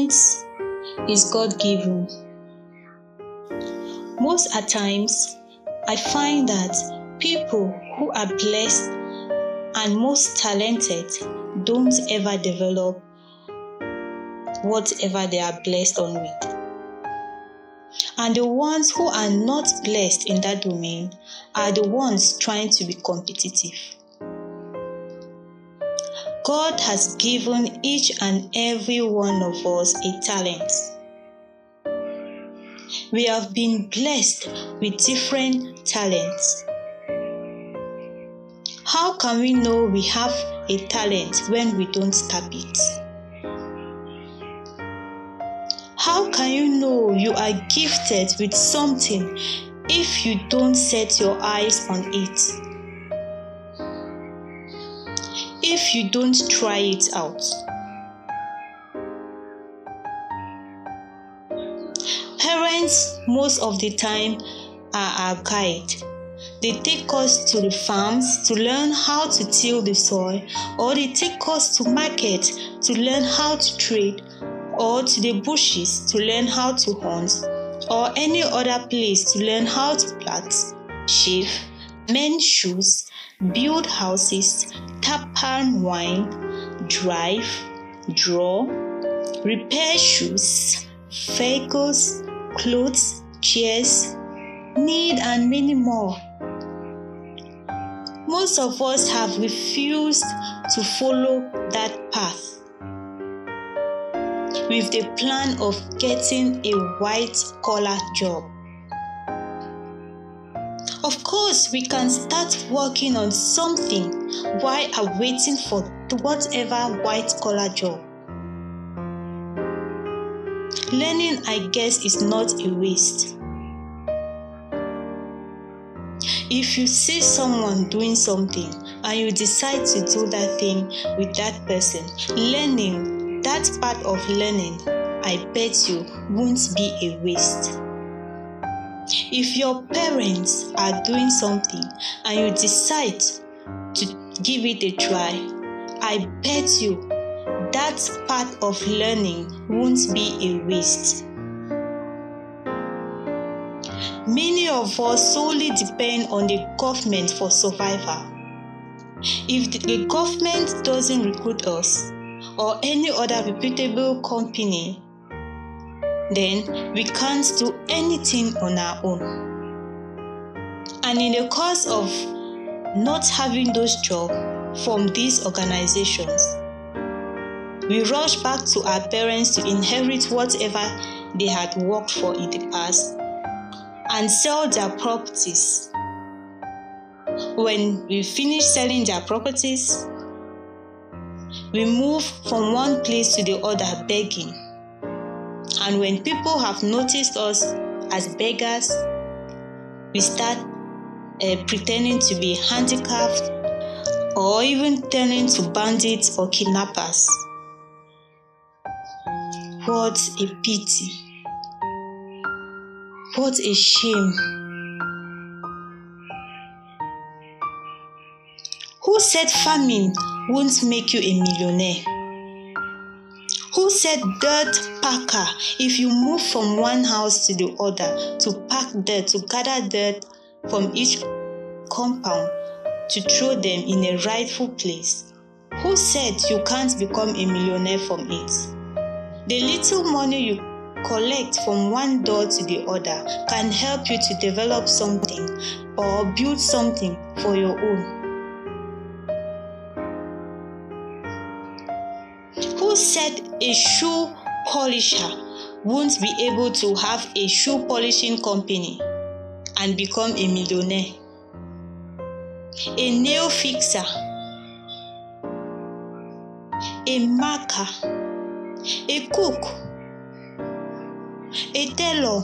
talent is God-given. Most at times, I find that people who are blessed and most talented don't ever develop whatever they are blessed on with. And the ones who are not blessed in that domain are the ones trying to be competitive. God has given each and every one of us a talent. We have been blessed with different talents. How can we know we have a talent when we don't tap it? How can you know you are gifted with something if you don't set your eyes on it? If you don't try it out? Parents most of the time are our guide. They take us to the farms to learn how to till the soil, or they take us to market to learn how to trade, or to the bushes to learn how to hunt, or any other place to learn how to plant, shave, mend shoes, build houses, tap palm wine, drive, draw, repair shoes, vehicles, clothes, chairs, knit, and many more. Most of us have refused to follow that path with the plan of getting a white-collar job. Of course, we can start working on something while awaiting for whatever white-collar job. Learning, I guess, is not a waste. If you see someone doing something and you decide to do that thing with that person, learning, that part of learning, I bet you won't be a waste. If your parents are doing something and you decide to give it a try, I bet you that part of learning won't be a waste. Many of us solely depend on the government for survival. If the government doesn't recruit us or any other reputable company, then we can't do anything on our own. And in the course of not having those jobs from these organizations, we rush back to our parents to inherit whatever they had worked for in the past and sell their properties. When we finish selling their properties, we move from one place to the other begging. And when people have noticed us as beggars, we start pretending to be handicapped or even turning to bandits or kidnappers. What a pity. What a shame. Who said farming won't make you a millionaire? Who said dirt packer, if you move from one house to the other to pack dirt, to gather dirt from each compound to throw them in a rightful place? Who said you can't become a millionaire from it? The little money you collect from one door to the other can help you to develop something or build something for your own. Who said a shoe polisher won't be able to have a shoe polishing company and become a millionaire? A nail fixer, a marker, a cook, a tailor,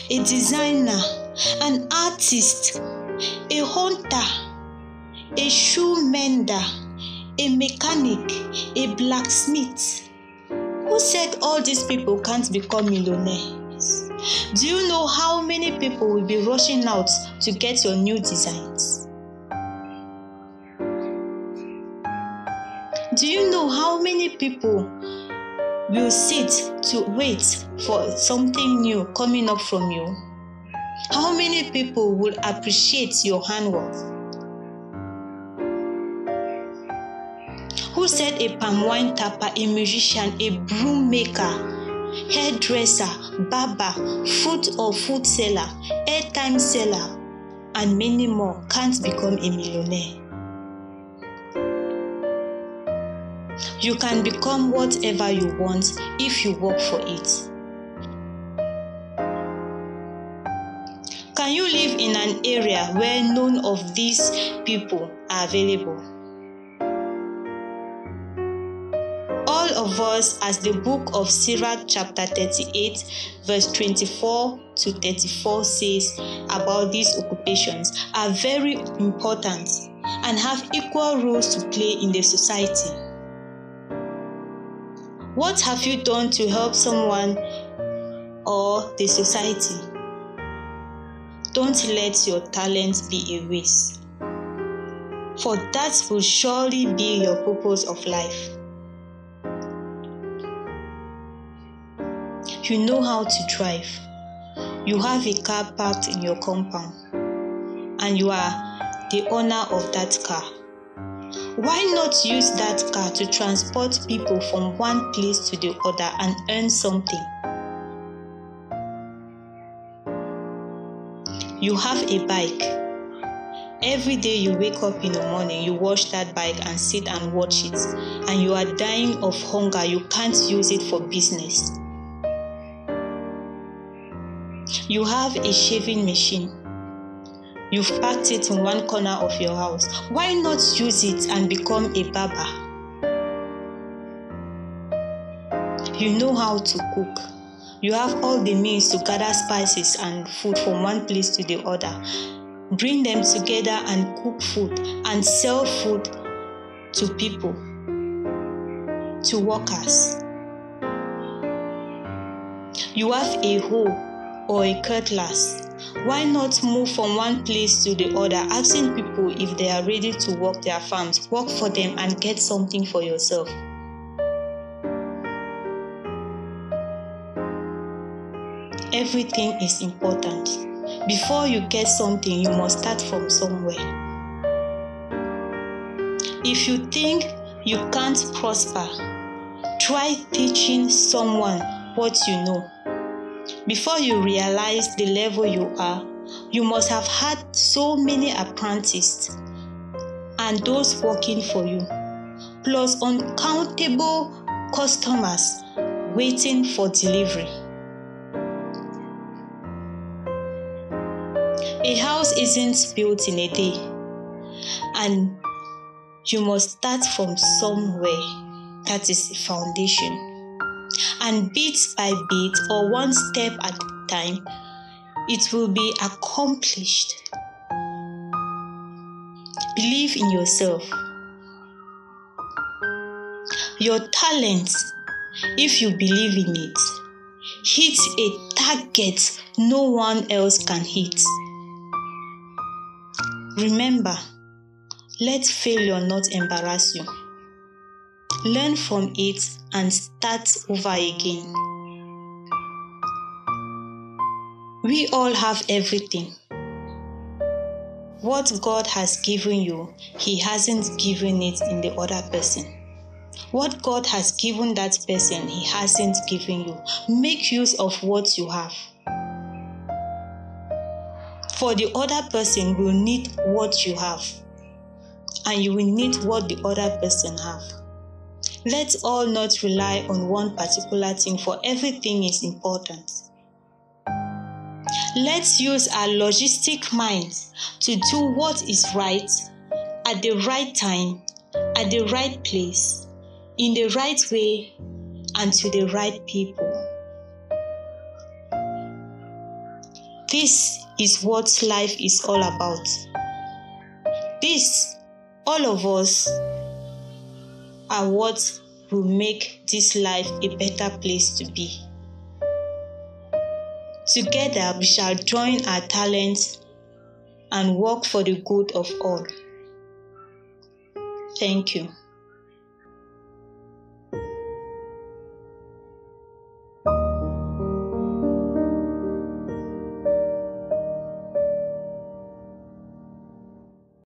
a designer, an artist, a hunter, a shoe mender, a mechanic, a blacksmith. Who said all these people can't become millionaires? Do you know how many people will be rushing out to get your new designs? Do you know how many people will sit to wait for something new coming up from you? How many people will appreciate your handwork? Who said a palm wine tapper, a musician, a broom maker, hairdresser, barber, fruit or food seller, airtime seller, and many more can't become a millionaire? You can become whatever you want if you work for it. Can you live in an area where none of these people are available? All of us, as the book of Sirach chapter 38 verse 24 to 34 says about these occupations, are very important and have equal roles to play in the society. What have you done to help someone or the society? Don't let your talent be a waste, for that will surely be your purpose of life. You know how to drive. You have a car parked in your compound, and you are the owner of that car. Why not use that car to transport people from one place to the other and earn something? You have a bike. Every day you wake up in the morning, you wash that bike and sit and watch it, and you are dying of hunger. You can't use it for business. You have a shaving machine. You've packed it in one corner of your house. Why not use it and become a barber? You know how to cook. You have all the means to gather spices and food from one place to the other. Bring them together and cook food and sell food to people, to workers. You have a hoe or a cutlass. Why not move from one place to the other, asking people if they are ready to work their farms, work for them and get something for yourself? Everything is important. Before you get something, you must start from somewhere. If you think you can't prosper, try teaching someone what you know. Before you realize the level you are, you must have had so many apprentices and those working for you, plus uncountable customers waiting for delivery. A house isn't built in a day, and you must start from somewhere. That is the foundation. And bit by bit, or one step at a time, it will be accomplished. Believe in yourself. Your talent, if you believe in it, hit a target no one else can hit. Remember, let failure not embarrass you. Learn from it and start over again. We all have everything. What God has given you, He hasn't given it in the other person. What God has given that person, He hasn't given you. Make use of what you have. For the other person will need what you have, and you will need what the other person have. Let's all not rely on one particular thing, for everything is important. Let's use our logistic minds to do what is right at the right time, at the right place, in the right way, and to the right people. This is what life is all about. This, all of us, are what will make this life a better place to be. Together, we shall join our talents and work for the good of all. Thank you.